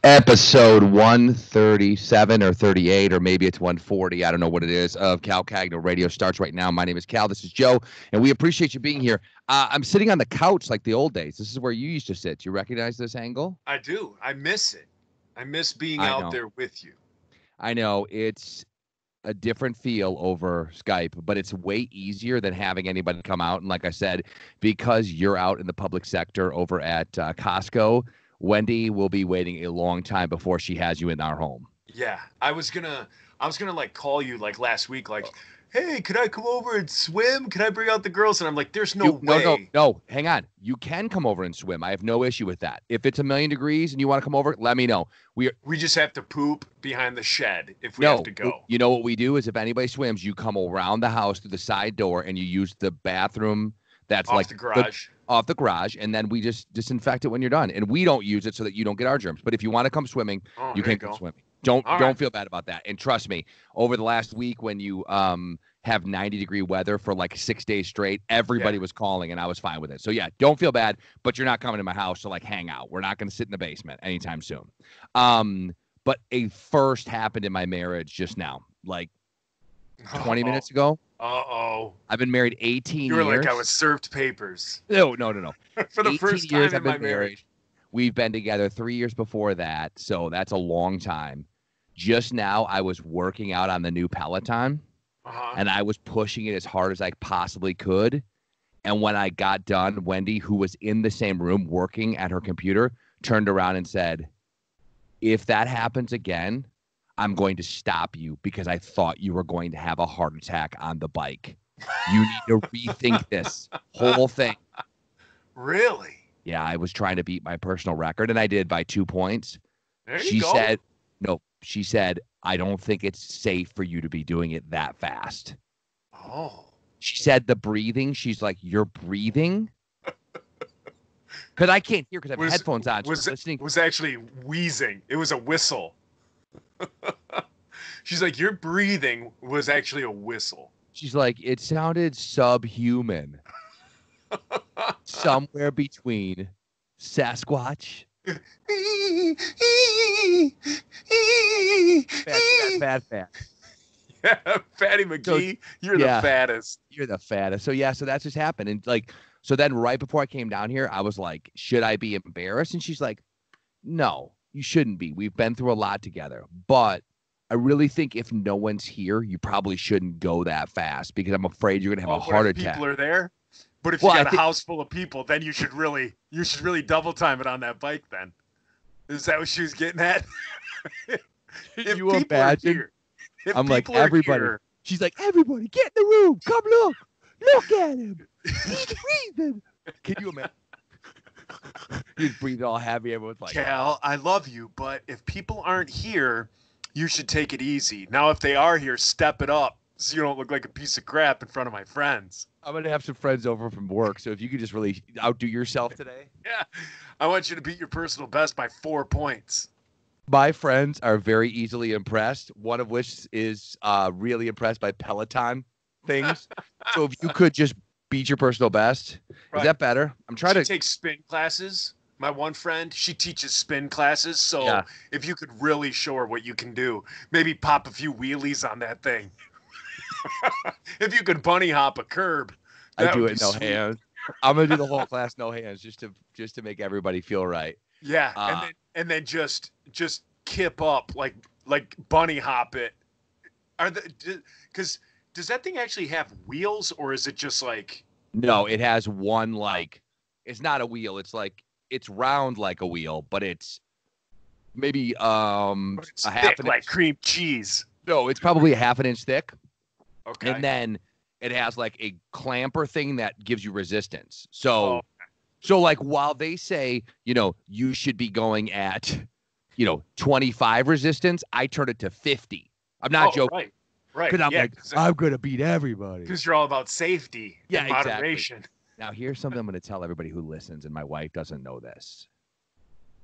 Episode 137 or 38, or maybe it's 140. I don't know what it is, of Cal Cagno Radio starts right now. My name is Cal. This is Joe, and we appreciate you being here. I'm sitting on the couch like the old days. This is where you used to sit. You recognize this angle? I do. I miss it. I miss being I out know. there with you. I know. It's a different feel over Skype, but it's way easier than having anybody come out. And like I said, because you're out in the public sector over at Costco, Wendy will be waiting a long time before she has you in our home. Yeah, I was gonna like call you like last week, like, hey, could I come over and swim? Can I bring out the girls? And I'm like, there's no No, no, way. no. Hang on. You can come over and swim. I have no issue with that. If it's 1,000,000 degrees and you want to come over, let me know. We are We just have to poop behind the shed if we no. have to go. You know what we do is if anybody swims, you come around the house through the side door and you use the bathroom that's Off like the garage. off the garage, and then we just disinfect it when you're done. And we don't use it so that you don't get our germs. But if you want to come swimming, Oh, you there can you come go. swimming. All Don't right. feel bad about that. And trust me, over the last week when you have 90-degree weather for like 6 days straight, everybody Yeah. was calling and I was fine with it. So yeah, don't feel bad, but you're not coming to my house to like hang out. We're not going to sit in the basement anytime soon. But a first happened in my marriage just now, like 20 minutes ago. Uh-oh. I've been married 18 You were years. like, I was served papers. No, no, no, no. For the 18 first years time I've in been my marriage. We've been together 3 years before that, so that's a long time. Just now, I was working out on the new Peloton, Uh-huh. and I was pushing it as hard as I possibly could. And when I got done, Wendy, who was in the same room working at her computer, turned around and said, if that happens again, I'm going to stop you because I thought you were going to have a heart attack on the bike. You need to rethink this whole thing. Really? Yeah, I was trying to beat my personal record, and I did by 2 points. There She you go. said, no, she said, I don't think it's safe for you to be doing it that fast. Oh. She said the breathing. She's like, you're breathing? Because I can't hear because I have headphones on. So Was I'm listening. was actually wheezing. It was a whistle. She's like, your breathing was actually a whistle. She's like, it sounded subhuman. Somewhere between Sasquatch, fat. Yeah, Fatty McGee, you're yeah. the fattest. You're the fattest. So yeah, so that's just happened. And like, so then right before I came down here, I was like, should I be embarrassed? And she's like, no, you shouldn't be. We've been through a lot together. But I really think if no one's here, you probably shouldn't go that fast because I'm afraid you're gonna have a What heart if attack. people are there? But if Well, you I got a think- house full of people, then you should really double time it on that bike then. Is that what she was getting at? If you people are imagine? here- if I'm like, people are everybody. here- She's like, everybody, get in the room. Come look. Look at him. He's breathing. Can you imagine? He's breathing all heavy. Everyone's like, Cal, I love you, but if people aren't here, you should take it easy. Now, if they are here, step it up so you don't look like a piece of crap in front of my friends. I'm going to have some friends over from work. So if you could just really outdo yourself today. Yeah, I want you to beat your personal best by 4 points. My friends are very easily impressed, one of which is really impressed by Peloton things. So if you could just beat your personal best, Right. is that better? I'm trying She to takes spin classes. My one friend, she teaches spin classes. So Yeah. if you could really show her what you can do, maybe pop a few wheelies on that thing. If you could bunny hop a curb, I that do would it be no sweet. hands. I'm gonna do the whole class no hands just to make everybody feel right. Yeah, Uh, and then just kip up like bunny hop it. Are the because does that thing actually have wheels or is it just like No, it has one like it's not a wheel. It's like it's round like a wheel, but it's maybe it's a half thick an like inch. cream cheese? No, it's probably a half an inch thick. Okay. And then it has like a clamper thing that gives you resistance. So, Oh. so like while they say, you should be going at, 25 resistance, I turn it to 50. I'm not joking. Right. Because I'm yeah, like, I'm going to beat everybody. because you're all about safety Yeah, and exactly. moderation. Now, here's something I'm going to tell everybody who listens, and my wife doesn't know this.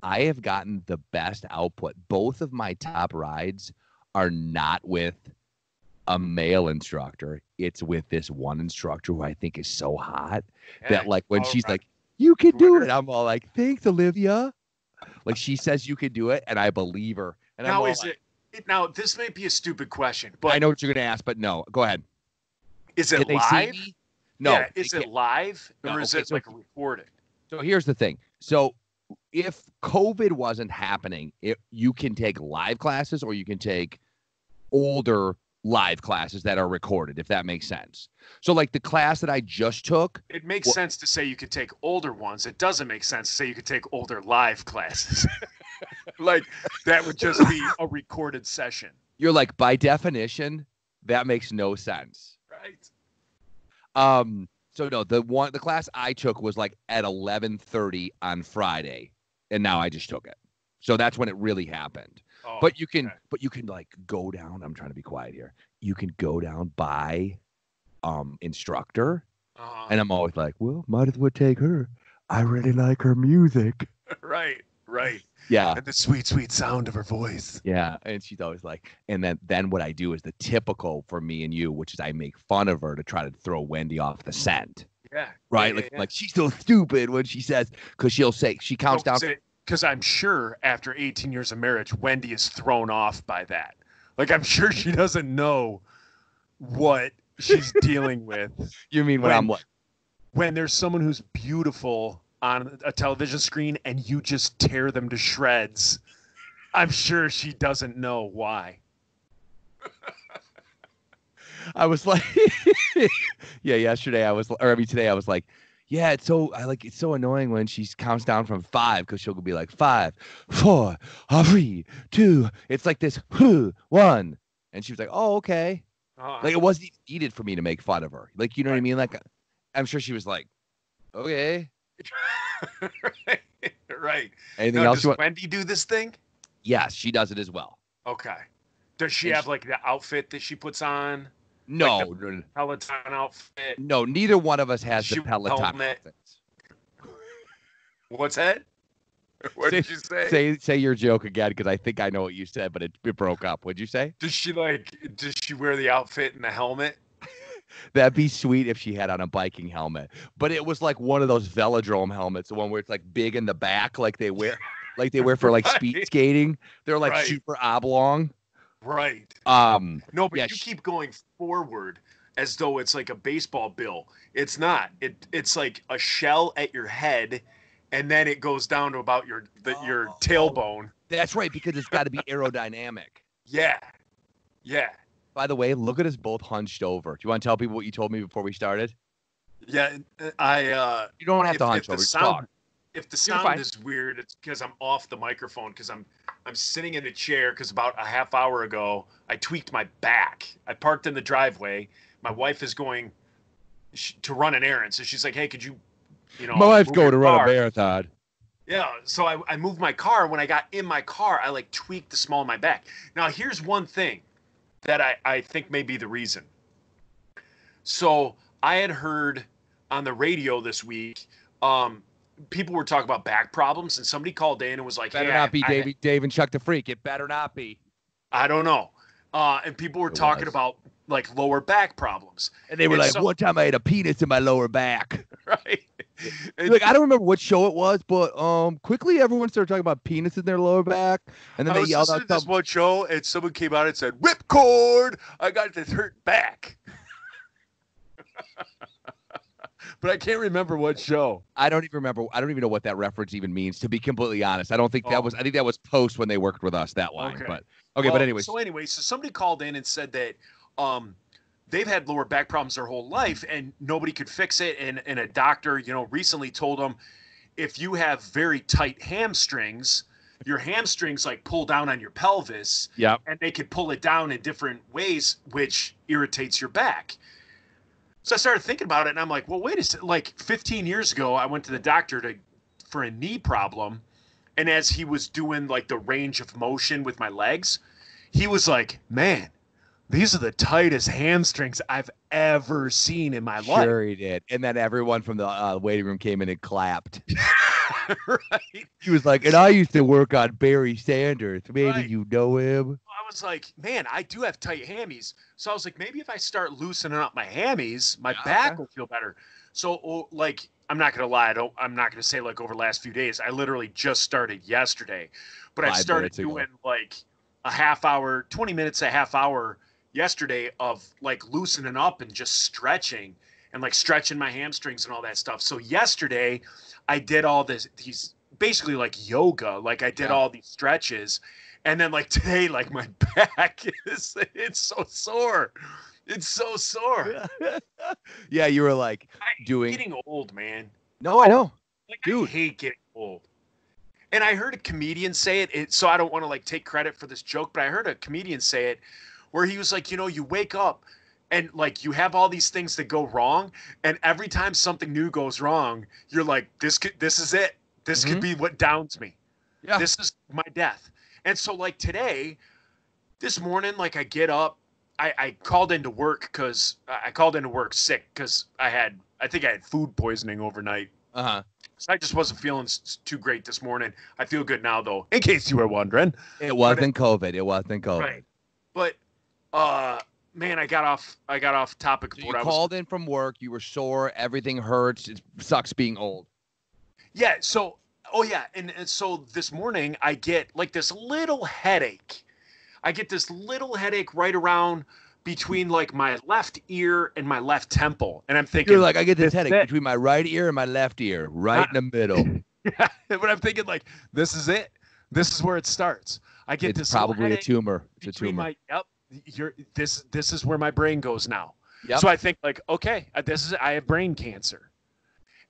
I have gotten the best output. Both of my top rides are not with a male instructor. It's with this one instructor who I think is so hot that like when all she's right. like, you can do Winner. it. I'm all like, thanks, Olivia. Like she says you can do it, and I believe her. And I'm Now, all is like, it? Now, this may be a stupid question, I but know what you're gonna ask, but no. Go ahead. is Can it they see live? me? No. Yeah, they is it can't. live No, or is okay, it so like recorded? So here's the thing. So if COVID wasn't happening, you can take live classes or you can take older live classes that are recorded, if that makes sense. So like the class that I just took, It makes sense to say you could take older ones. It doesn't make sense to say you could take older live classes. Like that would just be a recorded session. you're like, by definition, that makes no sense. Right. So no, the class I took was like at 11:30 on Friday, and now I just took it. So that's when it really happened. Oh, But you can okay. like go down. I'm trying to be quiet here. You can go down by instructor. And I'm always like, well, might as well take her. I really like her music. Right. Yeah. And the sweet, sweet sound of her voice. Yeah. And she's always like, and then what I do is the typical for me and you, which is I make fun of her to try to throw Wendy off the scent. Yeah. Right. Like she's so stupid when she says, because she'll say, she counts down. Because I'm sure after 18 years of marriage, Wendy is thrown off by that. Like, I'm sure she doesn't know what she's dealing with. You mean when there's someone who's beautiful on a television screen and you just tear them to shreds? I'm sure she doesn't know why. I was like, yeah, today I was like, yeah, it's so annoying when she counts down from 5 because she'll be like 5, 4, 3, 2. It's like this 1, and she was like, oh, okay. Like it wasn't even needed for me to make fun of her. Like, you know what I mean? Like, I'm sure she was like, okay. Right. Anything else? Does Wendy do this thing? Yes, she does it as well. Okay. Does she have like the outfit that she puts on? No, like the Peloton outfit. No, neither one of us has the Peloton outfits. What's that? What did you say? Say your joke again, because I think I know what you said, but it broke up. What'd you say? Does she wear the outfit and the helmet? That'd be sweet if she had on a biking helmet. But it was like one of those velodrome helmets, the one where it's like big in the back, like they wear for like speed skating. They're like super oblong. Right. No, but you keep going forward as though it's like a baseball bill. It's not. It's like a shell at your head, and then it goes down to about your tailbone. That's right, because it's got to be aerodynamic. Yeah. By the way, look at us both hunched over. Do you want to tell people what you told me before we started? Yeah, You don't have to hunch over. Talk. If the sound is weird, it's because I'm off the microphone because I'm sitting in a chair because about a half hour ago I tweaked my back. I parked in the driveway. My wife is going to run an errand, so she's like, "Hey, could you my wife's going to run a marathon." Yeah, so I moved my car. When I got in my car, I like tweaked the small of my back. Now here's one thing that I think may be the reason. So I had heard on the radio this week. People were talking about back problems, and somebody called in and was like, "Better not be Dave and Chuck the Freak. It better not be." I don't know. And people were talking about like lower back problems, and they were like, "One time I had a penis in my lower back." Right. Like I don't remember what show it was, but quickly everyone started talking about penis in their lower back, and then they yelled out this one show, and someone came out and said, "Whipcord, I got this hurt back." But I can't remember what show. I don't even remember. I don't even know what that reference even means, to be completely honest. I don't think that was. I think that was post when they worked with us, that line. Okay. But but anyways. So somebody called in and said that they've had lower back problems their whole life and nobody could fix it. And a doctor, recently told them if you have very tight hamstrings, your hamstrings like pull down on your pelvis. Yep. And they could pull it down in different ways, which irritates your back. So I started thinking about it, and I'm like, well, wait a second. Like 15 years ago, I went to the doctor for a knee problem, and as he was doing like the range of motion with my legs, he was like, man, these are the tightest hamstrings I've ever seen in my life. Sure he did. And then everyone from the waiting room came in and clapped. Right. He was like, and I used to work on Barry Sanders. Maybe you know him. I was like, man, I do have tight hammies. So I was like, maybe if I start loosening up my hammies, my back will feel better. So I'm not gonna lie. I'm not gonna say like over the last few days. I literally just started yesterday, but I 5 started minutes ago. doing like a half hour, 20 minutes, a half hour yesterday of like loosening up and just stretching and like stretching my hamstrings and all that stuff. So yesterday, I did all these basically like yoga. Like I did all these stretches, and then like today, like my back it's so sore. It's so sore. Yeah, you were like I'm doing. getting old, man. No, I know. Like Dude. I hate getting old. And I heard a comedian say it, so I don't want to like take credit for this joke, but I heard a comedian say it where he was like, you know, you wake up and like you have all these things that go wrong, and every time something new goes wrong, you're like, this is it. This could be what downs me. Yeah. This is my death. And so like today, this morning, like I get up, I called into work because I called into work sick because I think I had food poisoning overnight. Uh-huh. So I just wasn't feeling too great this morning. I feel good now, though, in case you were wondering. It wasn't COVID. It wasn't COVID. Right. But, man, I got off topic of So what you I was. called in from work. You were sore. Everything hurts. It sucks being old. Yeah. So, and so this morning I get like this little headache. I get this little headache right around between like my left ear and my left temple, and I'm thinking, You're like, I get this headache between my right ear and my left ear, right in the middle. Yeah, but I'm thinking like, this is it. This is where it starts. I get It's this probably a headache tumor. It's a between tumor. This is where my brain goes now. Yep. So I think like, okay, I have brain cancer.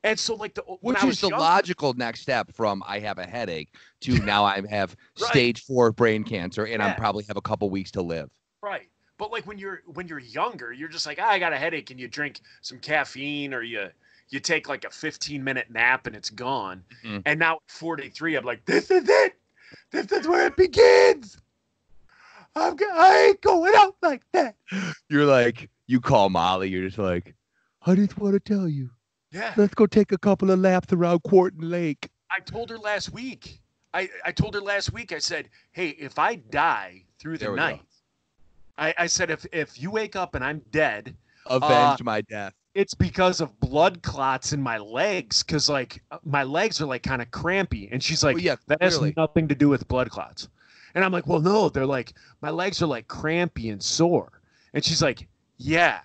And so like Which is the logical next step from I have a headache to now I have stage 4 brain cancer and I probably have a couple weeks to live. Right. But like when you're younger, you're just like, I got a headache, and you drink some caffeine or you take like a 15-minute nap and it's gone. Mm-hmm. And now at 43, I'm like, this is it. This is where it begins. I ain't going out like that. You're like, you call Molly, you're just like, I just want to tell you. Yeah. Let's go take a couple of laps around Quarton Lake. I told her last week. I told her last week, I said, hey, if I die through the night, I said, if you wake up and I'm dead, avenge my death. It's because of blood clots in my legs, because like my legs are like kind of crampy. And she's like, that has nothing to do with blood clots. And I'm like, well, no, they're like, my legs are like crampy and sore. And she's like, yeah,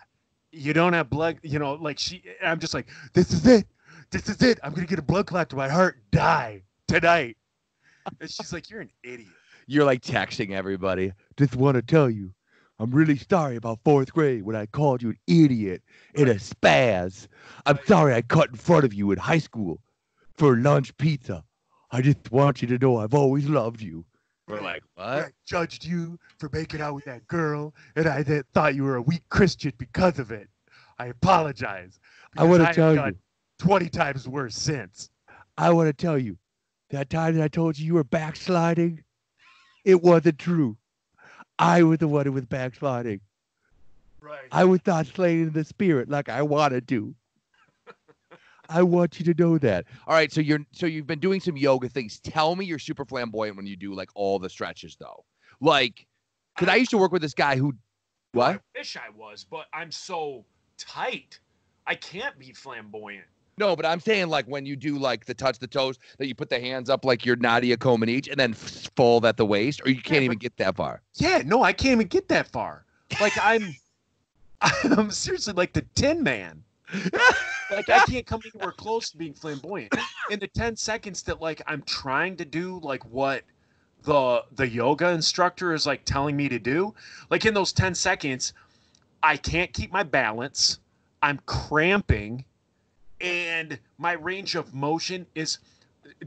you don't have blood, like I'm just like, this is it. This is it. I'm going to get a blood clot to my heart, die tonight. And she's like, you're an idiot. You're like texting everybody. Just want to tell you, I'm really sorry about 4th grade when I called you an idiot and a spaz. I'm sorry I cut in front of you in high school for lunch pizza. I just want you to know I've always loved you. We're like, what? I judged you for making out with that girl, and I thought you were a weak Christian because of it. I apologize. I want to tell you 20 times worse since. I want to tell you that time that I told you were backsliding, it wasn't true. I was the one who was backsliding. Right. I was not slain in the spirit like I wanted to. I want you to know that. All right, so you've been doing some yoga things. Tell me you're super flamboyant when you do like all the stretches though. Like, because I used to work with this guy who, what? I wish I was, but I'm so tight. I can't be flamboyant. No, but I'm saying like when you do like the touch the toes, that you put the hands up like you're Nadia Comaneci and then fold at the waist, or you can't even get that far. Yeah, no, I can't even get that far. Like I'm seriously like the Tin Man. Like I can't come anywhere close to being flamboyant. In the 10 seconds that like I'm trying to do like what the yoga instructor is like telling me to do, like in those 10 seconds, I can't keep my balance. I'm cramping, and my range of motion is,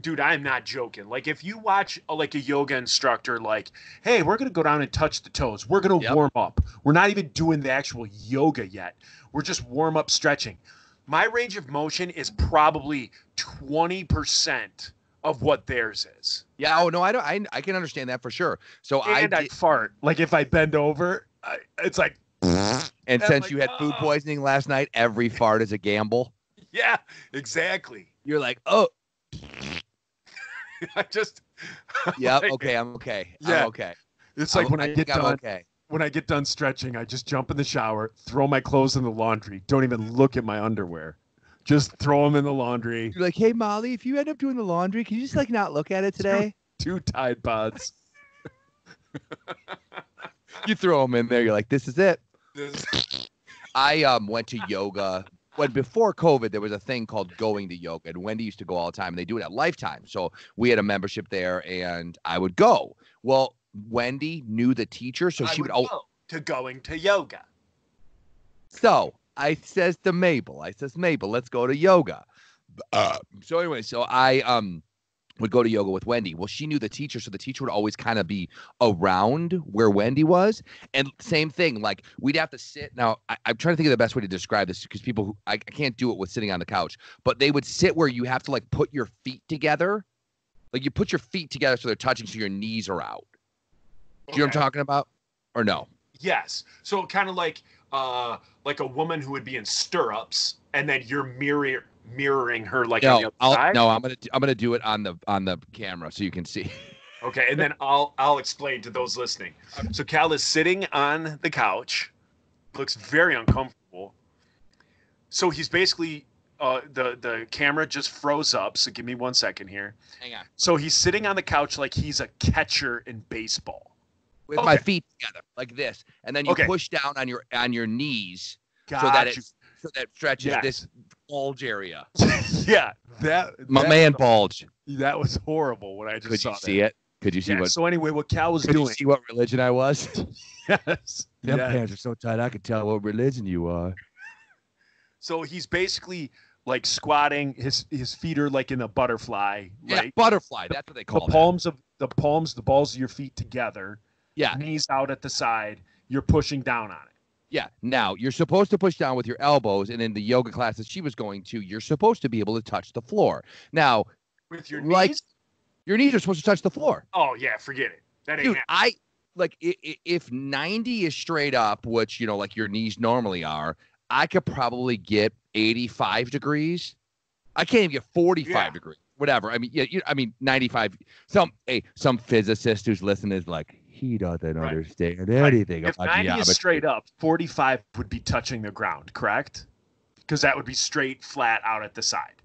dude, I'm not joking. Like if you watch like a yoga instructor, like, hey, we're going to go down and touch the toes. We're going to warm up. We're not even doing the actual yoga yet. We're just warm up stretching. My range of motion is probably 20% of what theirs is. Yeah. Oh no, I can understand that for sure. So I fart. Like if I bend over, it's like. And since you had food poisoning last night, every fart is a gamble. Yeah, exactly. You're like, oh. I just. Yep. Okay. I'm okay. Yeah. I'm okay. It's like when I get done. Okay. When I get done stretching, I just jump in the shower, throw my clothes in the laundry, don't even look at my underwear. Just throw them in the laundry. You're like, hey, Molly, if you end up doing the laundry, can you just like not look at it today? Two Tide Pods. You throw them in there. You're like, this is it. I went to yoga. When before COVID, there was a thing called going to yoga, and Wendy used to go all the time, and they do it at Lifetime. So we had a membership there, and I would go. Well, Wendy knew the teacher, so she would go to going to yoga. So I says to Mabel, let's go to yoga. So anyway, so I would go to yoga with Wendy. Well, she knew the teacher, so the teacher would always kind of be around where Wendy was. And same thing, like we'd have to sit. Now, I'm trying to think of the best way to describe this because people who I can't do it with sitting on the couch, but they would sit where you have to like put your feet together. Like you put your feet together so they're touching, so your knees are out. Do you know what I'm talking about? Or no? Yes. So kind of like a woman who would be in stirrups, and then you're mirroring her like on the other side. No, I'm gonna do it on the camera so you can see. Okay, and then I'll explain to those listening. So Cal is sitting on the couch, looks very uncomfortable. So he's basically the camera just froze up. So give me 1 second here. Hang on. So he's sitting on the couch like he's a catcher in baseball. With my feet together like this, and then you push down on your knees so that stretches this bulge area. Yeah, my man bulge. That was horrible when I just saw that. Could you see it? Could you see what? So anyway, what Cal was doing? Could you see what religion I was? Yes. Them pants are so tight I could tell what religion you are. So he's basically like squatting. His feet are like in a butterfly. Yeah, butterfly. That's what they call the balls of your feet together. Yeah. Knees out at the side. You're pushing down on it. Yeah. Now, you're supposed to push down with your elbows, and in the yoga classes she was going to, you're supposed to be able to touch the floor. Now, with your knees? Your knees are supposed to touch the floor. Oh, yeah, forget it. That ain't happening. If 90 is straight up, which, you know, like your knees normally are, I could probably get 85 degrees. I can't even get 45 degrees. Whatever. I mean, 95. Some physicist who's listening is like, he doesn't understand anything about geometry. If 90 is straight up, 45 would be touching the ground, correct? Because that would be straight, flat out at the side.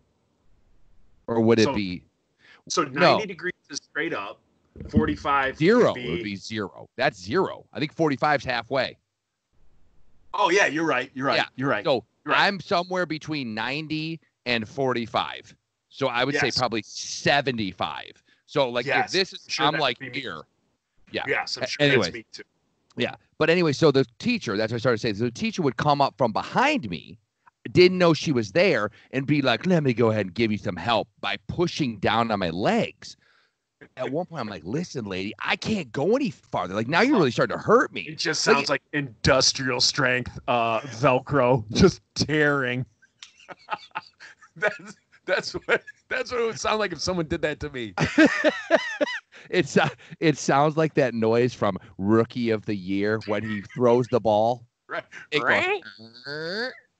Or would it be? So 90 degrees is straight up. 45 would be zero. That's zero. I think 45 is halfway. Oh yeah, you're right. Yeah. You're right. So right. I'm somewhere between 90 and 45. So I would say probably 75. So like if this is, I'm like here. Yeah. Yes, I'm sure that's me too. Yeah. But anyway, so the teacher, that's what I started saying. So the teacher would come up from behind me, didn't know she was there, and be like, let me go ahead and give you some help by pushing down on my legs. At one point, I'm like, listen, lady, I can't go any farther. Like, now you're really starting to hurt me. It just sounds like industrial strength Velcro just tearing. That's what it would sound like if someone did that to me. It sounds like that noise from Rookie of the Year when he throws the ball. Right.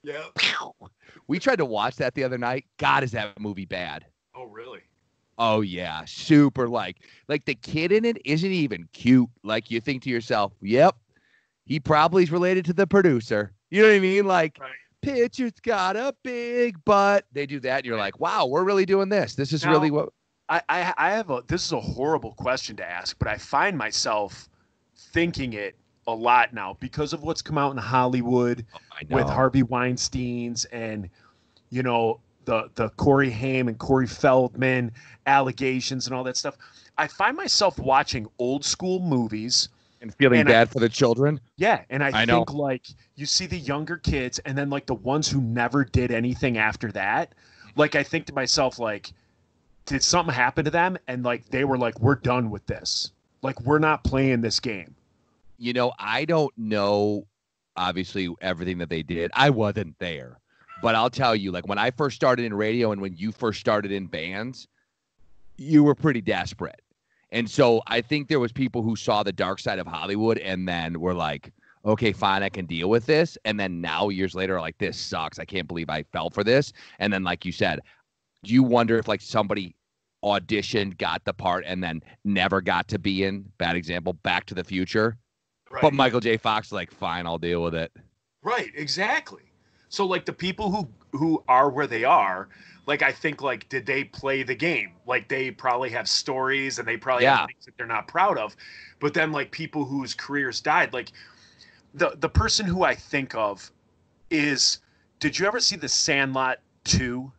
Yeah. We tried to watch that the other night. God, is that movie bad? Oh, really? Oh yeah, super like the kid in it isn't even cute. Like you think to yourself, yep, he probably is related to the producer. You know what I mean? Like, Pitcher's got a big butt. They do that, and you're like, wow, we're really doing this. This is really what I have. This is a horrible question to ask, but I find myself thinking it a lot now because of what's come out in Hollywood with Harvey Weinstein's and, you know, the Corey Haim and Corey Feldman allegations and all that stuff. I find myself watching old school movies and feeling bad for the children. Yeah. And I think like you see the younger kids and then like the ones who never did anything after that. Like, I think to myself, like, did something happen to them? And like, they were like, we're done with this. Like, we're not playing this game. You know, I don't know, obviously, everything that they did. I wasn't there. But I'll tell you, like, when I first started in radio and when you first started in bands, you were pretty desperate. And so I think there was people who saw the dark side of Hollywood and then were like, okay, fine, I can deal with this. And then now, years later, are like, this sucks. I can't believe I fell for this. And then, like you said, you wonder if, like, somebody auditioned, got the part, and then never got to be in, bad example, Back to the Future. Right. But Michael J. Fox is like, fine, I'll deal with it. Right, exactly. So like the people who are where they are, like I think like did they play the game? Like they probably have stories and they probably have Yeah. things that they're not proud of. But then like people whose careers died, like the person who I think of is, did you ever see The Sandlot 2?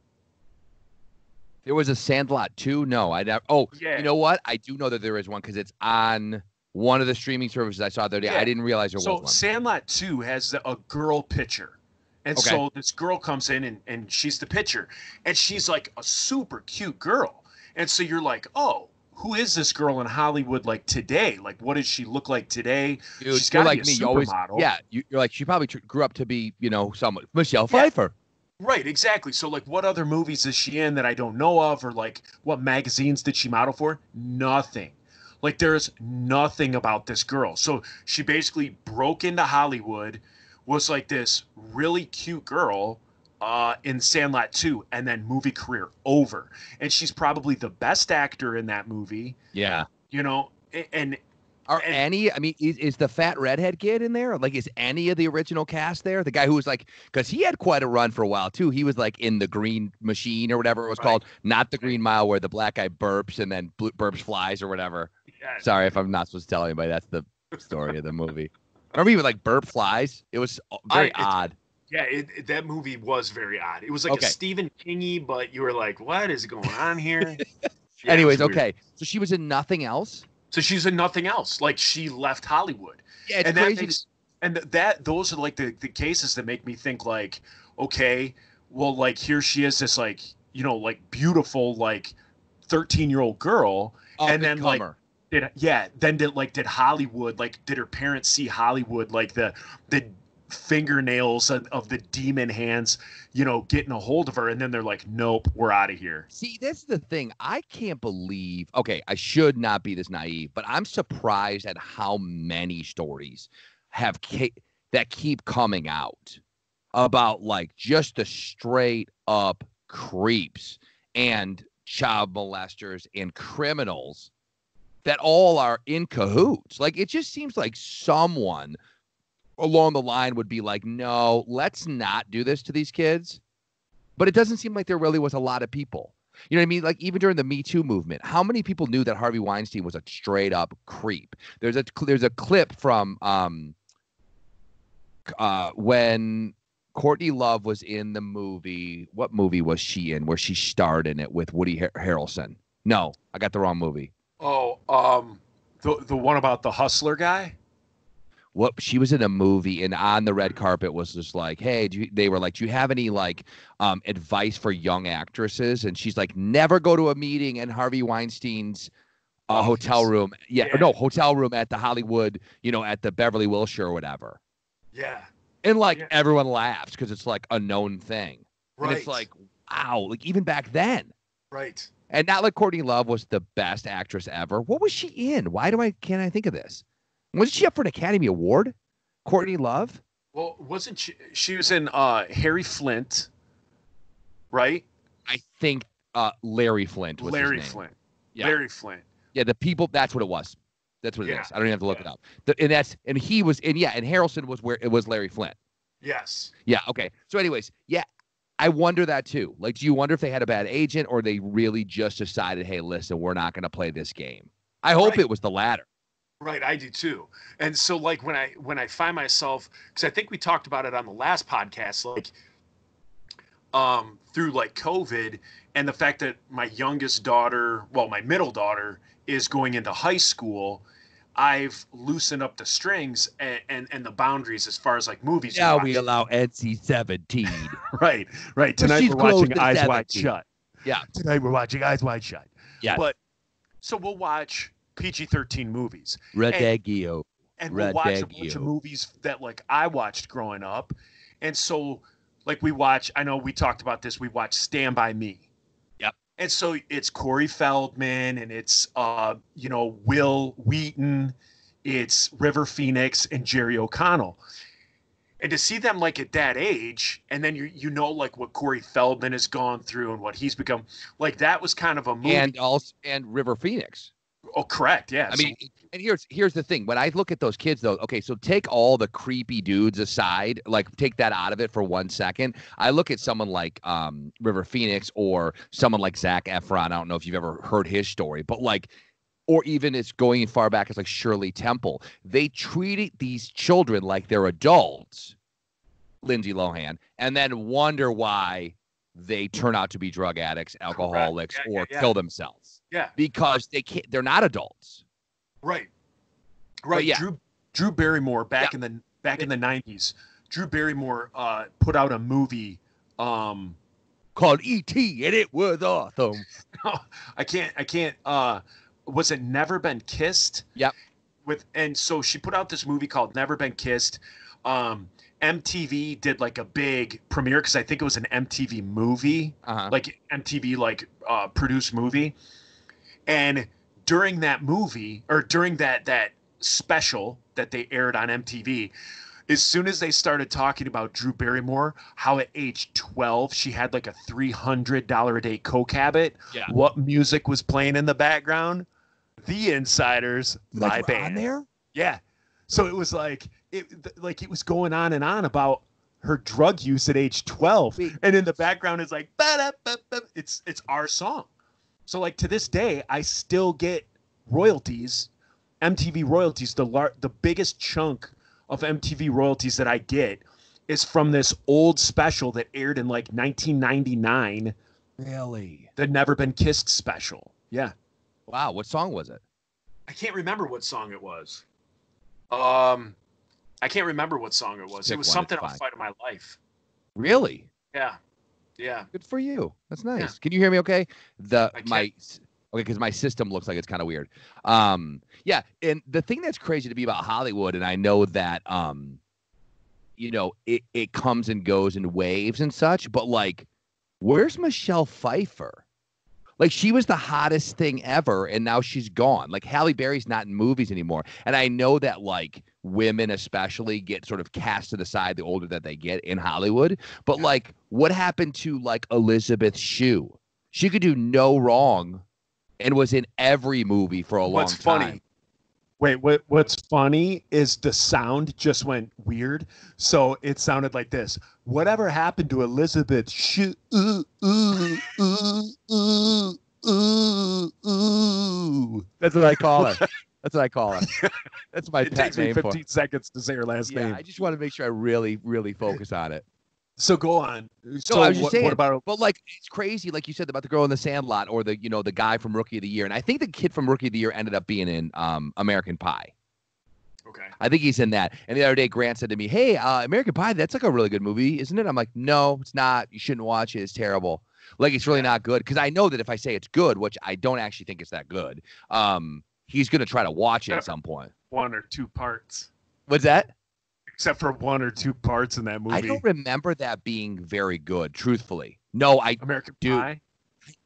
There was a Sandlot 2. No, I never. Oh, Yeah. you know what? I do know that there is one because it's on one of the streaming services I saw the other day. Yeah. I didn't realize there was So one. Sandlot 2 has a girl pitcher. And Okay. so this girl comes in and she's the pitcher. And she's like a super cute girl. And so you're like, oh, who is this girl in Hollywood like today? Like, what does she look like today? Dude, She's you're got to like be a me. You always, supermodel. yeah. You're like she probably grew up to be, someone. Michelle Yeah. Pfeiffer. Right, exactly. So, like, what other movies is she in that I don't know of? Or, like, what magazines did she model for? Nothing. Like, there's nothing about this girl. So, she basically broke into Hollywood, was like this really cute girl in Sandlot 2, and then movie career over. And she's probably the best actor in that movie, Yeah. and Are any? I mean, is the fat redhead kid in there? Like, is any of the original cast there? The guy who was like, because he had quite a run for a while too. He was like in the Green Machine or whatever it was called, not the Green Mile, where the black guy burps and then burps flies or whatever. yeah, Sorry if I'm not supposed to tell anybody. That's the story of the movie. Remember, he would like burp flies. It was very odd. Yeah, that movie was very odd. It was like a Stephen Kingy, but you were like, what is going on here? Yeah, anyways, okay. So she was in nothing else. So she's in nothing else. Like she left Hollywood. Yeah, it's and crazy. Those are like the cases that make me think like, okay, well, like here she is, this like, like beautiful, like 13-year-old girl. And then like, did Hollywood, like, did her parents see Hollywood, like the fingernails of the demon hands, getting a hold of her, and then they're like, nope, we're out of here. See, that's the thing. I can't believe. Okay, I should not be this naive, but I'm surprised at how many stories that keep coming out about like just the straight up creeps and child molesters and criminals that all are in cahoots. Like, it just seems like someone along the line would be like, no, let's not do this to these kids. But it doesn't seem like there really was a lot of people. You know what I mean? Like, even during the Me Too movement, how many people knew that Harvey Weinstein was a straight up creep? There's a clip from when Courtney Love was in the movie. What movie was she in where she starred in it with Woody Harrelson? No, I got the wrong movie. Oh, the one about the hustler guy? What, she was in a movie and on the red carpet was just like, hey, they were like, do you have any like advice for young actresses? And she's like, never go to a meeting in Harvey Weinstein's hotel room. Hotel room at the Hollywood, at the Beverly Wilshire or whatever. Yeah. And like everyone laughs because it's like a known thing. Right. And it's like, wow, like even back then. Right. And not like Courtney Love was the best actress ever. What was she in? Can't I think of this? Wasn't she up for an Academy Award? Courtney Love? Well, wasn't she was in Harry Flint, right? I think Larry Flint was Larry his name. Flint. Yeah. Larry Flint. Yeah, the people, that's what it was. That's what it is. I don't even have to look it up. And he was and Harrelson was where it was Larry Flint. Yes. Yeah, okay. So anyways, yeah, I wonder that too. Like, do you wonder if they had a bad agent or they really just decided, hey, listen, we're not going to play this game? I hope it was the latter. Right, I do too. And so like when I find myself, because I think we talked about it on the last podcast, like through like COVID and the fact that my my middle daughter is going into high school, I've loosened up the strings and the boundaries as far as like movies. Yeah, we allow NC-17. Right. Tonight we're watching Eyes 17. Wide Shut. Yeah. Tonight we're watching Eyes Wide Shut. Yeah. But so we'll watch PG-13 movies. Radagio. And we'll watch a bunch of movies that like I watched growing up. And so like I know we talked about this, we watched Stand By Me. Yep. And so it's Corey Feldman and it's Will Wheaton, it's River Phoenix and Jerry O'Connell. And to see them like at that age, and then like what Corey Feldman has gone through and what he's become, like that was kind of a movie. And River Phoenix. Oh, correct. Yeah. I mean, and here's the thing. When I look at those kids, though, okay, so take all the creepy dudes aside, like take that out of it for 1 second. I look at someone like River Phoenix or someone like Zac Efron. I don't know if you've ever heard his story, but like, or even it's going as far back as like Shirley Temple. They treated these children like they're adults, Lindsay Lohan, and then wonder why they turn out to be drug addicts, alcoholics, or kill themselves. Yeah. Because they're not adults. Right. Right. Yeah. Drew Barrymore back in the 90s. Drew Barrymore put out a movie called E.T. and it was awesome. I can't was it Never Been Kissed? Yep. And so she put out this movie called Never Been Kissed. MTV did like a big premiere because I think it was an MTV movie, like MTV produced movie. And during that movie, or during that special that they aired on MTV, as soon as they started talking about Drew Barrymore, how at age 12 she had like a $300 a day coke habit, what music was playing in the background? The Insiders, my band. On there? Yeah. So it was like it was going on and on about her drug use at age 12, and in the background is like it's our song. So like to this day, I still get royalties, MTV royalties. The biggest chunk of MTV royalties that I get is from this old special that aired in like 1999. Really? The Never Been Kissed special. Yeah. Wow. What song was it? I can't remember what song it was. I can't remember what song it was. It was something on Fight of My Life. Really? Yeah. Yeah. Good for you. That's nice. Yeah. Can you hear me okay? Okay, because my system looks like it's kind of weird. Yeah, and the thing that's crazy to me about Hollywood, and I know that it comes and goes in waves and such, but like, where's Michelle Pfeiffer? Like, she was the hottest thing ever, and now she's gone. Like, Halle Berry's not in movies anymore. And I know that, like, women especially get sort of cast to the side the older that they get in Hollywood. But, like, what happened to, like, Elizabeth Shue? She could do no wrong and was in every movie for a long time. Funny? Wait, what's funny is the sound just went weird. So it sounded like this. Whatever happened to Elizabeth Shue? That's what I call her. That's what I call her. That's my pet name. It takes me 15 seconds to say her last name. I just want to make sure I really, really focus on it. So go on. So I was just saying, what about but like it's crazy, like you said about the girl in the Sandlot or the the guy from Rookie of the Year, and I think the kid from Rookie of the Year ended up being in American Pie. Okay. I think he's in that. And the other day, Grant said to me, "Hey, American Pie, that's like a really good movie, isn't it?" I'm like, "No, it's not. You shouldn't watch it. It's terrible. Like it's really not good." Because I know that if I say it's good, which I don't actually think it's that good, he's gonna try to watch it at some point. 1 or 2 parts. What's that? Except for 1 or 2 parts in that movie. I don't remember that being very good, truthfully. No, American Pie?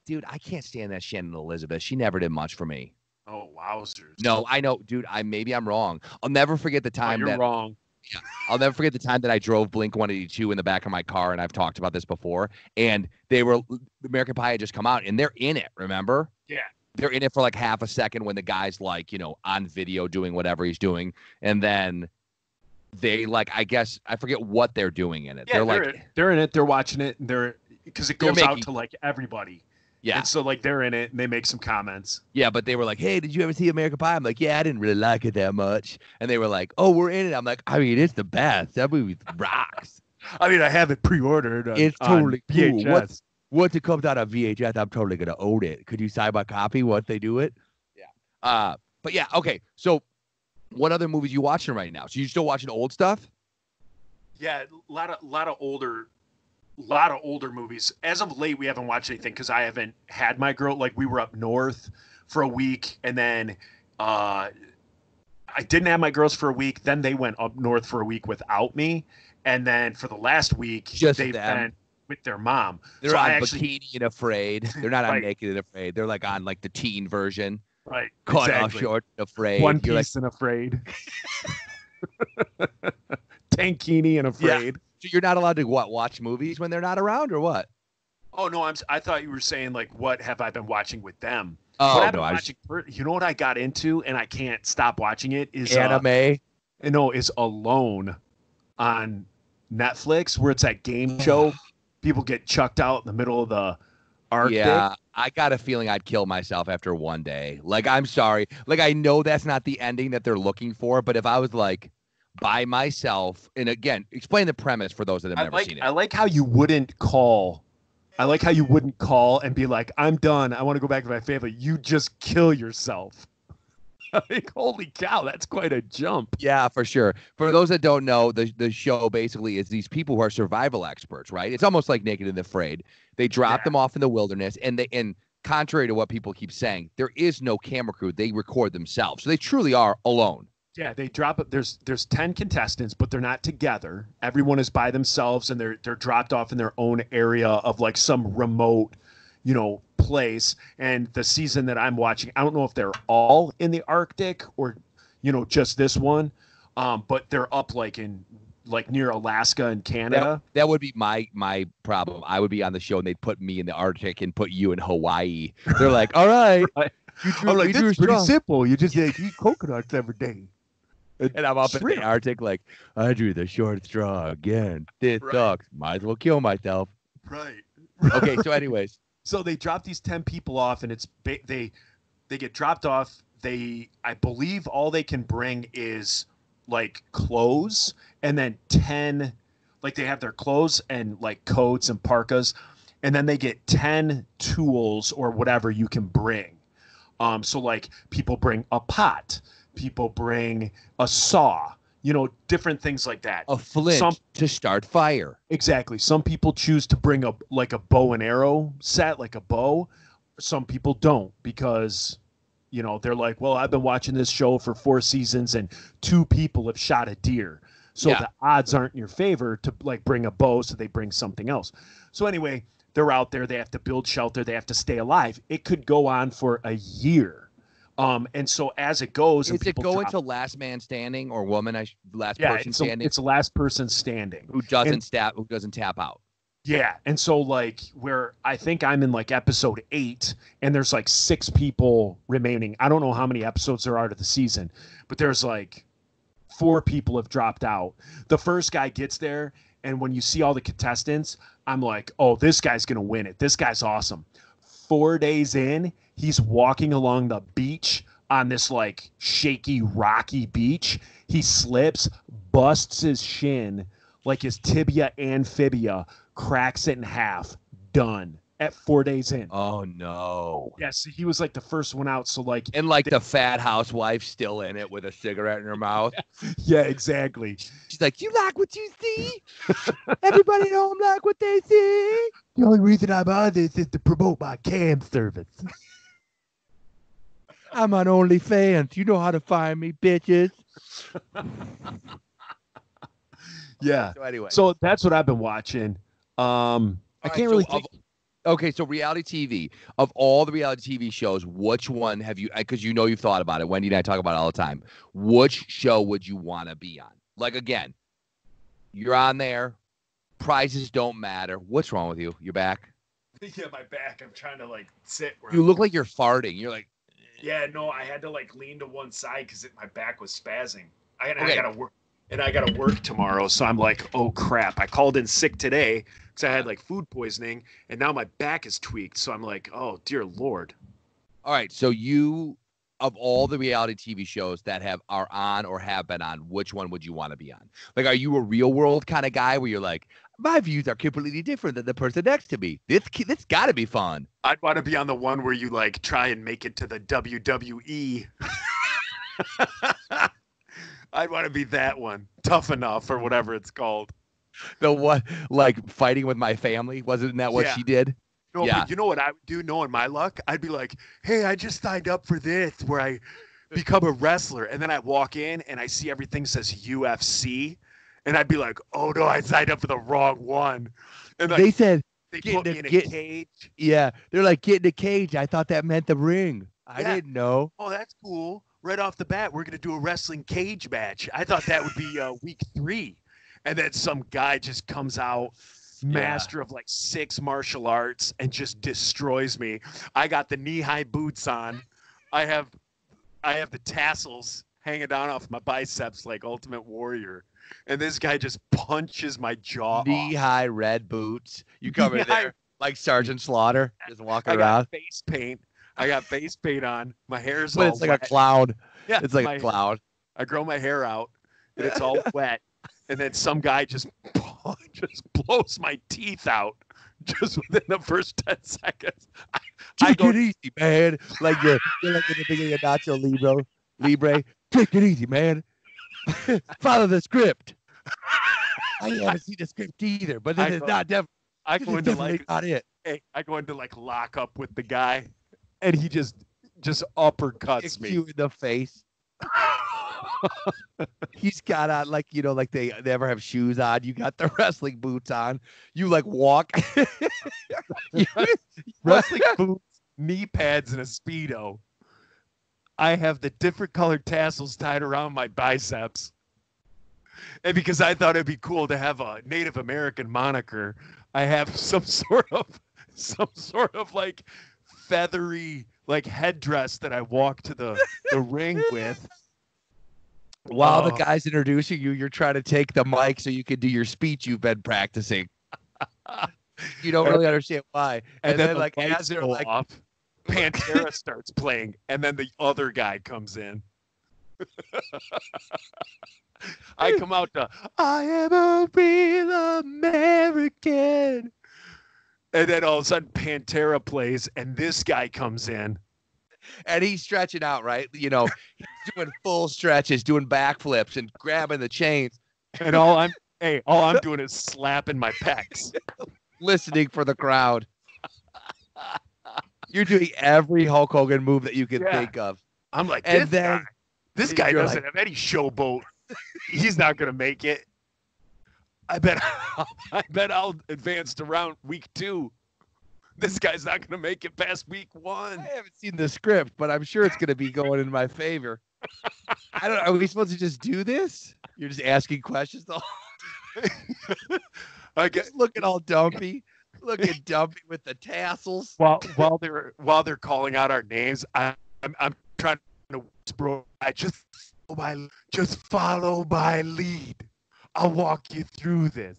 Dude, I can't stand that Shannon Elizabeth. She never did much for me. Oh, wowzers. No, I know, dude. Maybe I'm wrong. I'll never forget the time you're wrong. Yeah, I'll never forget the time that I drove Blink-182 in the back of my car, and I've talked about this before. And American Pie had just come out, and they're in it. Remember? Yeah. They're in it for like half a second when the guy's like, on video doing whatever he's doing, and then they I guess I forget what they're doing in it. Yeah, they're in it. They're watching it, and because it goes out to like everybody. Yeah. And so like they're in it and they make some comments. Yeah, but they were like, "Hey, did you ever see American Pie?" I'm like, "Yeah, I didn't really like it that much." And they were like, "Oh, we're in it." I'm like, "I mean, it's the best. That movie rocks." I mean, I have it pre-ordered. It's totally on VHS. Cool. Once it comes out on VHS, I'm totally gonna own it. Could you sign my copy once they do it? Yeah. But yeah, okay. So, what other movies are you watching right now? So you still watching old stuff? Yeah, a lot of older movies. As of late, we haven't watched anything because I haven't had my girl. Like we were up north for a week, and then I didn't have my girls for a week. Then they went up north for a week without me, and then for the last week, they've been with their mom. They're on Bikini and Afraid. They're not on Naked and Afraid. They're like on like the teen version. Right. Cut off short and Afraid. One Piece and Afraid. Tankini and Afraid. Yeah. So you're not allowed to watch movies when they're not around, or what? Oh no, I thought you were saying like what have I been watching with them? Oh what I've no, been I watching, you know what I got into, and I can't stop watching it is anime. is Alone on Netflix, where it's that game show. People get chucked out in the middle of the Arctic. Yeah, I got a feeling I'd kill myself after one day. Like, I'm sorry. Like, I know that's not the ending that they're looking for, but if I was like by myself, and again, explain the premise for those that have never seen it. I like how you wouldn't call. I like how you wouldn't call and be like, "I'm done. I want to go back to my family." You just kill yourself. Like, holy cow, that's quite a jump. Yeah, for sure. For those that don't know, the show basically is these people who are survival experts, right? It's almost like Naked and Afraid. They drop them off in the wilderness, and contrary to what people keep saying, there is no camera crew. They record themselves, so they truly are alone. Yeah, they drop it. There's 10 contestants, but they're not together. Everyone is by themselves, and they're dropped off in their own area of like some remote, place. And the season that I'm watching, I don't know if they're all in the Arctic or, just this one, but they're up like near Alaska and Canada. That would be my problem. I would be on the show and they'd put me in the Arctic and put you in Hawaii. They're like, all right. I'm like, this is pretty simple. You just eat coconuts every day. And I'm up in the Arctic like, I drew the short straw again. This sucks. Might as well kill myself. Right. Okay, so anyways. So they drop these 10 people off, and it's they get dropped off. I believe all they can bring is like clothes, and then 10, like they have their clothes and like coats and parkas, and then they get 10 tools or whatever you can bring. So like people bring a pot, people bring a saw, different things like that. A flint to start fire. Exactly. Some people choose to bring a bow and arrow set, like a bow. Some people don't because, they're like, well, I've been watching this show for 4 seasons and 2 people have shot a deer. So the odds aren't in your favor to like bring a bow, so they bring something else. So anyway, they're out there. They have to build shelter. They have to stay alive. It could go on for a year. And so as it goes, is it going to last man standing or woman? Last person standing. It's last person standing who doesn't tap out. Yeah, and so like where I think I'm in like episode 8, and there's like 6 people remaining. I don't know how many episodes there are to the season, but there's like 4 people have dropped out. The first guy gets there, and when you see all the contestants, I'm like, oh, this guy's gonna win it. This guy's awesome. 4 days in, he's walking along the beach on this like shaky, rocky beach. He slips, busts his shin, like his tibia and fibia, cracks it in half. Done at 4 days in. Oh no. Yes, he was like the first one out. So like, and like the fat housewife still in it with a cigarette in her mouth. Yeah, exactly. She's like, you like what you see? Everybody at home like what they see? The only reason I'm on this is to promote my cam service. I'm on OnlyFans. You know how to find me, bitches. Yeah. So anyway. So that's what I've been watching. I can't really think. Okay, so reality TV. Of all the reality TV shows, which one have you, because you've thought about it. Wendy and I talk about it all the time. Which show would you want to be on? Like, again, you're on there. Prizes don't matter. What's wrong with you? Your back? Yeah, my back. I'm trying to like sit. You look like you're farting. You're like. Yeah, no, I had to like lean to one side because my back was spazzing. I gotta work, and I gotta work tomorrow. So I'm like, oh crap! I called in sick today because I had like food poisoning, and now my back is tweaked. So I'm like, oh dear Lord. All right, so you, of all the reality TV shows that are on or have been on, which one would you want to be on? Like, are you a real world kind of guy where you're like, my views are completely different than the person next to me? This got to be fun. I'd want to be on the one where you like try and make it to the WWE. I'd want to be that one. Tough Enough or whatever it's called. The one like fighting with my family? Wasn't that what she did? No, yeah. But you know what I would do knowing my luck? I'd be like, hey, I just signed up for this where I become a wrestler. And then I walk in and I see everything says UFC. And I'd be like, oh, no, I signed up for the wrong one. And like, they said, they put me in a cage. Yeah. They're like, get in a cage. I thought that meant the ring. I didn't know. Oh, that's cool. Right off the bat, we're going to do a wrestling cage match. I thought that would be week 3. And then some guy just comes out master of like 6 martial arts, and just destroys me. I got the knee-high boots on. I have the tassels hanging down off my biceps like Ultimate Warrior. And this guy just punches my jaw off. Knee-high red boots. You come in there like Sergeant Slaughter, just walking I around. got face paint. I got face paint on. My hair's But all it's like wet. a cloud. Yeah, It's like a cloud. I grow my hair out, and it's all wet. And then some guy just blows my teeth out just within the first 10 seconds. Take it easy, man. Like you're like in the beginning of Nacho Libre. Take it easy, man. Follow the script. I haven't seen the script either, but this is not definitely. I go into like not it. Hey, I go into like lock up with the guy, and he just uppercuts me. You in the face. He's got on like like they never have shoes on. You got the wrestling boots on. You like walk. Wrestling boots, knee pads, and a Speedo. I have the different colored tassels tied around my biceps. And because I thought it'd be cool to have a Native American moniker, I have some sort of like feathery like headdress that I walk to the ring with. While the guy's introducing you, you're trying to take the mic so you can do your speech you've been practicing. You don't really understand why. And then like as they're like off, Pantera starts playing, and then the other guy comes in. I come out to I am a real American. And then all of a sudden Pantera plays, and this guy comes in. And he's stretching out, right? He's doing full stretches, doing backflips and grabbing the chains. And all I'm doing is slapping my pecs. Listening for the crowd. You're doing every Hulk Hogan move that you can think of. I'm like, and this guy doesn't have any showboat. He's not gonna make it. I bet I'll advance to round week 2. This guy's not gonna make it past week 1. I haven't seen the script, but I'm sure it's gonna be going in my favor. I don't know. Are we supposed to just do this? You're just asking questions though. I guess looking all dumpy. Looking dumpy with the tassels. While they're calling out our names, I'm trying to whisper. I just follow my lead. I'll walk you through this.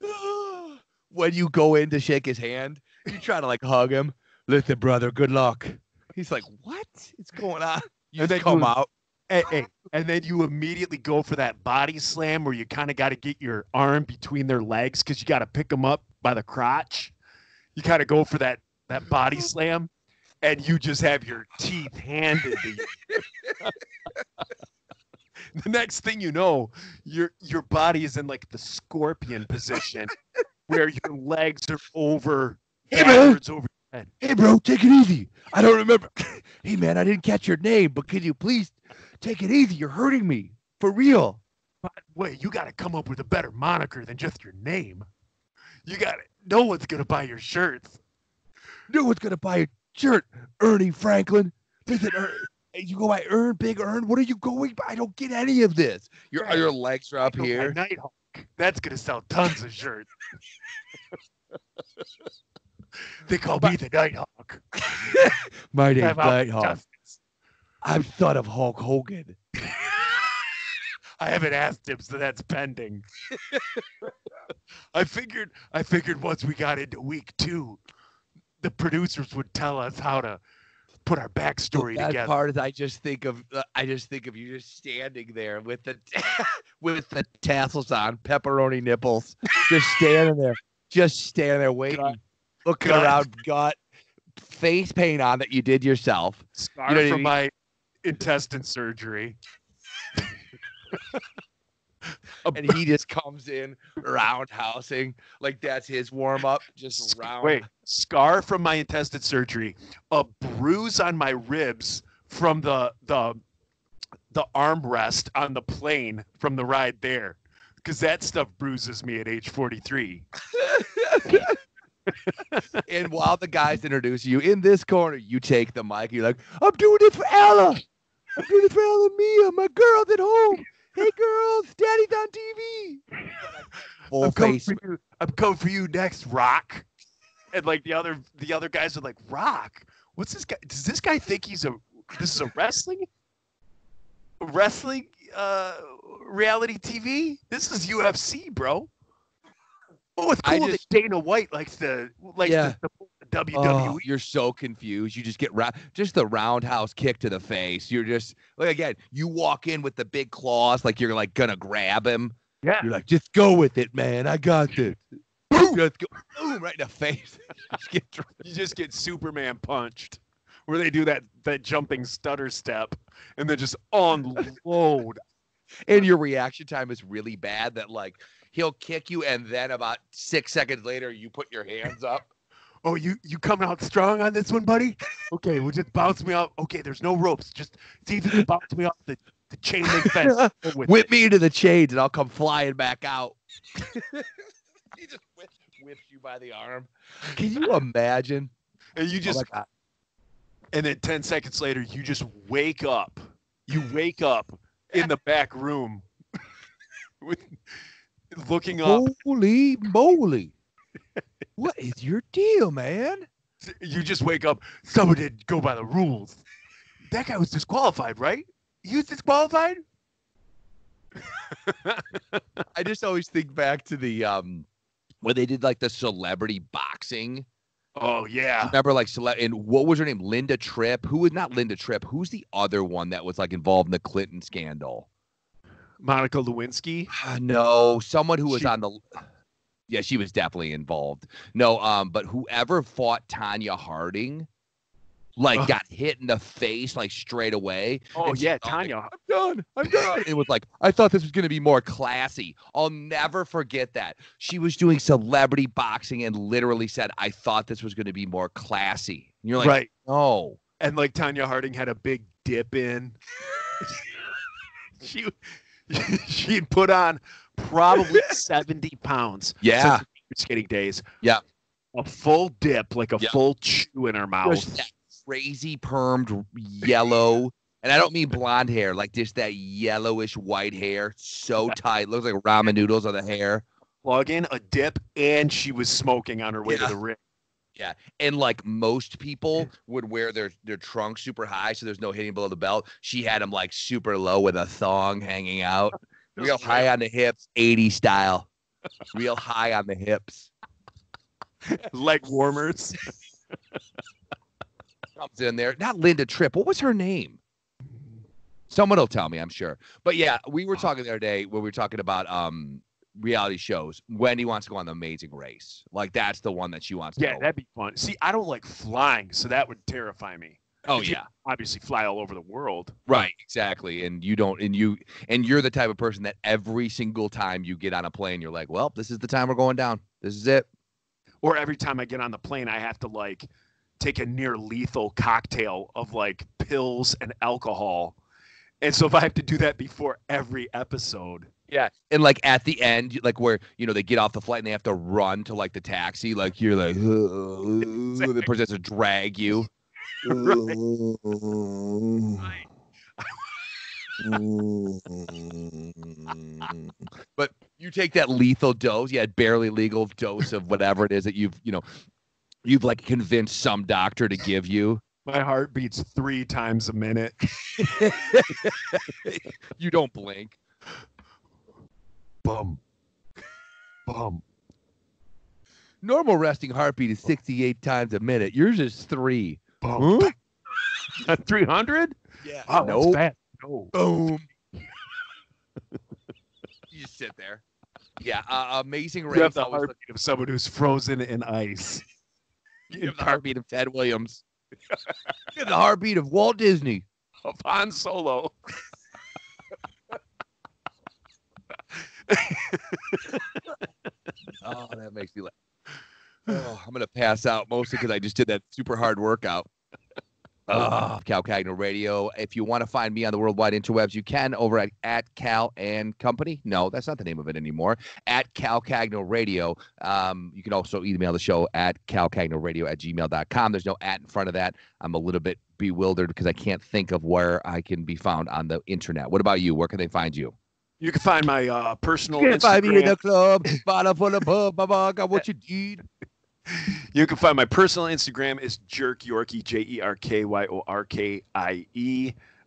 When you go in to shake his hand, you try to like hug him. Listen, brother, good luck. He's like, what is going on? You just come out. Hey, and then you immediately go for that body slam where you kind of got to get your arm between their legs because you got to pick them up by the crotch. You kind of go for that body slam, and you just have your teeth handed to you. The next thing you know, your body is in like the scorpion position where your legs are over backwards over your head. Hey, bro, take it easy. I don't remember. Hey, man, I didn't catch your name, but can you please take it easy? You're hurting me. For real. By the way, you got to come up with a better moniker than just your name. You got it. No one's going to buy your shirts. No one's going to buy a shirt. Ernie Franklin. Listen, you go by Big Ern. What are you going by? I don't get any of this. Your legs are up here. Nighthawk. That's going to sell tons of shirts. They call me the Nighthawk. My name's Nighthawk. I'm son of Hulk Hogan. I haven't asked him, so that's pending. I figured once we got into week 2, the producers would tell us how to put our backstory together. That part is I just think of you just standing there with the tassels on, pepperoni nipples, just standing there waiting, looking around, got face paint on that you did yourself. Scar from my intestine surgery. And he just comes in roundhousing like that's his warm-up, just round. Wait, scar from my intestine surgery, a bruise on my ribs from the armrest on the plane from the ride there, because that stuff bruises me at age 43. And while the guys introduce you in this corner, you take the mic. You're like, I'm doing it for Ella. I'm doing it for Ella Mia, my girl's at home. Hey girls, Daddy's on TV. Full I'm coming face. for you. I'm coming for you next, Rock. And like the other guys are like, Rock? What's this guy? Does this guy think this is a wrestling reality TV? This is UFC, bro. Oh, it's cool that Dana White likes the WWE. Oh, you're so confused. You just get just the roundhouse kick to the face. You're just like, again, you walk in with the big claws, like you're like gonna grab him. Yeah. You're like, just go with it, man. I got this. Boom! Just go, boom, right in the face. You just get Superman punched, where they do that jumping stutter step, and then just unload. And your reaction time is really bad. That like he'll kick you, and then about 6 seconds later, you put your hands up. Oh, you coming out strong on this one, buddy? Okay, well, just bounce me off. Okay, there's no ropes. Just see if you can bounce me off the chain link fence. Whip me into the chains, and I'll come flying back out. He just whips you by the arm. Can you imagine? And you just, and then 10 seconds later, you just wake up. You wake up in the back room, looking up. Holy moly! What is your deal, man? You just wake up. Someone didn't go by the rules. That guy was disqualified, right? He was disqualified? I just always think back to the when they did like the celebrity boxing. Oh yeah. Remember like and what was her name? Linda Tripp. Who was not Linda Tripp? Who's the other one that was like involved in the Clinton scandal? Monica Lewinsky? No, someone who was on the. Yeah, she was definitely involved. No, but whoever fought Tanya Harding, like got hit in the face like straight away. Oh yeah, Tanya. Like, I'm done. It was like, I thought this was gonna be more classy. I'll never forget that. She was doing celebrity boxing and literally said, I thought this was gonna be more classy. And you're like, right. No. And like Tanya Harding had a big dip in. She'd put on probably 70 pounds. Yeah. Skating days. Yeah. A full dip, like a full chew in her mouth. That crazy permed yellow. And I don't mean blonde hair, like just that yellowish white hair. So tight. Looks like ramen noodles on the hair. Plug in a dip, and she was smoking on her way to the ring. Yeah. And like most people would wear their trunks super high, so there's no hitting below the belt. She had them like super low with a thong hanging out. Real high on the hips, 80 style. Real high on the hips. Leg warmers. Comes in there. Not Linda Tripp. What was her name? Someone will tell me, I'm sure. But yeah, we were talking the other day when we were talking about reality shows. Wendy wants to go on The Amazing Race. Like that's the one that she wants to go. Yeah, that'd be fun. See, I don't like flying, so that would terrify me. Oh yeah. Obviously fly all over the world. Right, exactly. And you don't and you're the type of person that every single time you get on a plane, you're like, well, this is the time we're going down. This is it. Or every time I get on the plane, I have to like take a near lethal cocktail of like pills and alcohol. And so if I have to do that before every episode. Yeah. And like at the end, like where, they get off the flight and they have to run to like the taxi, like you're like, the person has to drag you. Right. But you take that lethal dose, barely legal dose of whatever it is that you've like convinced some doctor to give you. My heart beats 3 times a minute. You don't blink. Bum. Bum. Normal resting heartbeat is 68 times a minute. Yours is 3. Bum. Huh? 300? Yeah. Oh, no. Fast. No. Boom. You just sit there. Yeah. Amazing Race. You have the heartbeat of someone who's frozen in ice. You have the heartbeat of Ted Williams. You have the heartbeat of Walt Disney. Of Han Solo. Oh, that makes me laugh. Oh, I'm gonna pass out mostly because I just did that super hard workout. Cal Cagno Radio. If you want to find me on the worldwide interwebs, you can over at Cal and Company. No, that's not the name of it anymore. At Cal Cagno Radio. You can also email the show at calcagnoradio@gmail.com. There's no at in front of that. I'm a little bit bewildered because I can't think of where I can be found on the internet. What about you? Where can they find you? You can find my personal You can find me in Instagram. the club, bottle full of bub, baba, got what you need. You can find my personal Instagram is Jerk Yorkie, JERKYORKIE,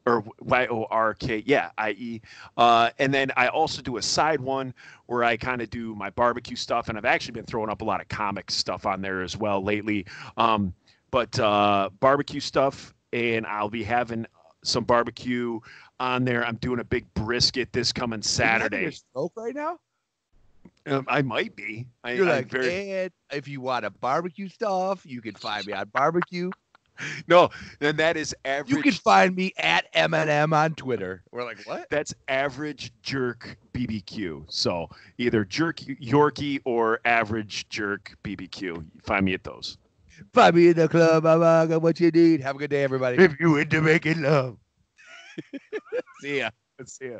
or YORK, yeah, IE. And then I also do a side one where I kind of do my barbecue stuff, and I've actually been throwing up a lot of comic stuff on there as well lately. But barbecue stuff, and I'll be having some barbecue on there. I'm doing a big brisket this coming Are you having Saturday. a stroke right now? I might be. You're like, and if you want a barbecue stuff, you can find me on barbecue. No, then that is average. You can find me at Eminem on Twitter. We're like, what? That's average jerk BBQ. So either jerk Yorkie or average jerk BBQ. Find me at those. Find me in the club. I got what you need. Have a good day, everybody. If you into making love. See ya. Let's see ya.